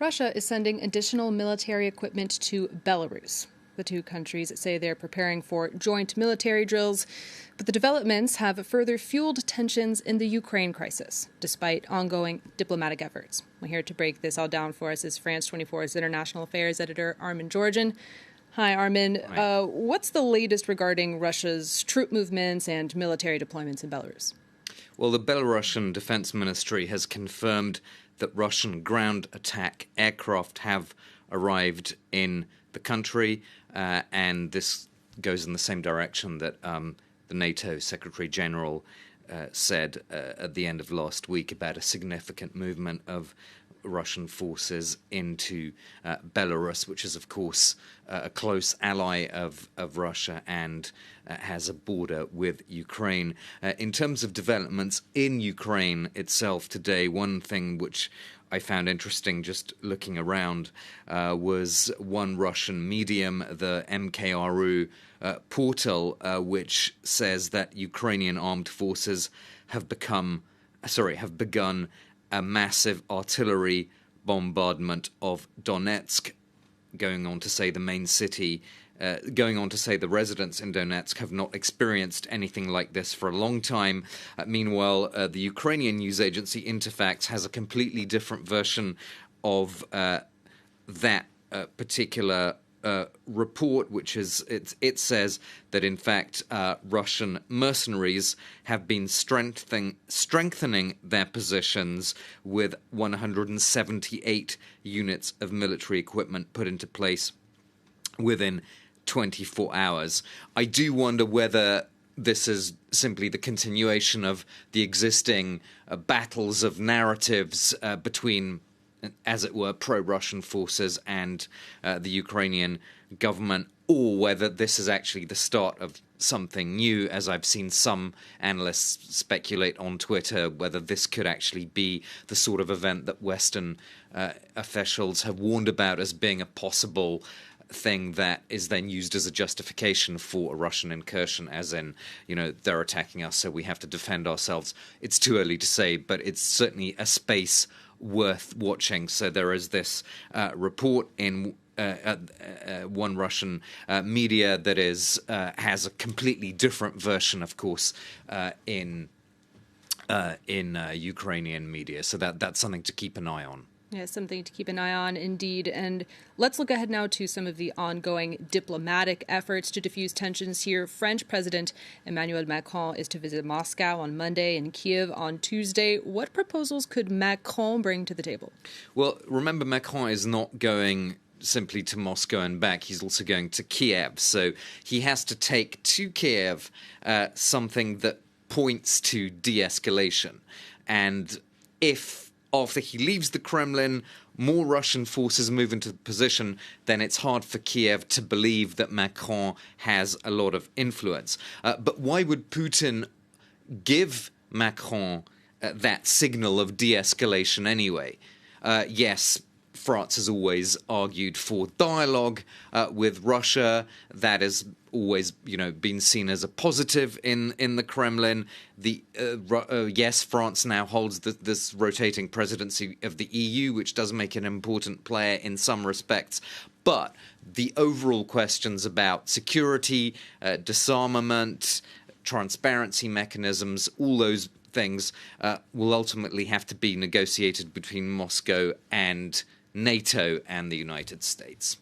Russia is sending additional military equipment to Belarus. The two countries say they're preparing for joint military drills, but the developments have further fueled tensions in the Ukraine crisis, despite ongoing diplomatic efforts. Well, here to break this all down for us is France 24's international affairs editor Armin Georgian. Hi, Armin. Hi. What's the latest regarding Russia's troop movements and military deployments in Belarus? Well, the Belarusian Defense Ministry has confirmed that Russian ground attack aircraft have arrived in the country, and this goes in the same direction that the NATO Secretary General said at the end of last week about a significant movement of Russian forces into Belarus, which is, of course, a close ally of Russia and has a border with Ukraine. In terms of developments in Ukraine itself today, one thing which I found interesting just looking around was one Russian medium, the MKRU portal, which says that Ukrainian armed forces have begun a massive artillery bombardment of Donetsk, going on to say the main city, going on to say the residents in Donetsk have not experienced anything like this for a long time. Meanwhile, the Ukrainian news agency Interfax has a completely different version of that particular report, which is it says that in fact Russian mercenaries have been strengthening their positions with 178 units of military equipment put into place within 24 hours. I do wonder whether this is simply the continuation of the existing battles of narratives between, as it were, pro-Russian forces and the Ukrainian government, or whether this is actually the start of something new, as I've seen some analysts speculate on Twitter, whether this could actually be the sort of event that Western officials have warned about as being a possible thing that is then used as a justification for a Russian incursion, as in, they're attacking us, so we have to defend ourselves. It's too early to say, but it's certainly a space worth watching. So there is this report in one Russian media that has a completely different version, of course, in Ukrainian media. So that's something to keep an eye on. Yeah, something to keep an eye on, indeed. And let's look ahead now to some of the ongoing diplomatic efforts to diffuse tensions here. French President Emmanuel Macron is to visit Moscow on Monday and Kiev on Tuesday. What proposals could Macron bring to the table? Well, remember, Macron is not going simply to Moscow and back. He's also going to Kiev. So he has to take to Kiev something that points to de-escalation. And if after he leaves the Kremlin, more Russian forces move into position, then it's hard for Kiev to believe that Macron has a lot of influence. But why would Putin give Macron that signal of de-escalation anyway? Yes, France has always argued for dialogue with Russia. That has always, been seen as a positive in the Kremlin. Yes, France now holds this rotating presidency of the EU, which does make an important player in some respects. But the overall questions about security, disarmament, transparency mechanisms, all those things will ultimately have to be negotiated between Moscow and NATO and the United States.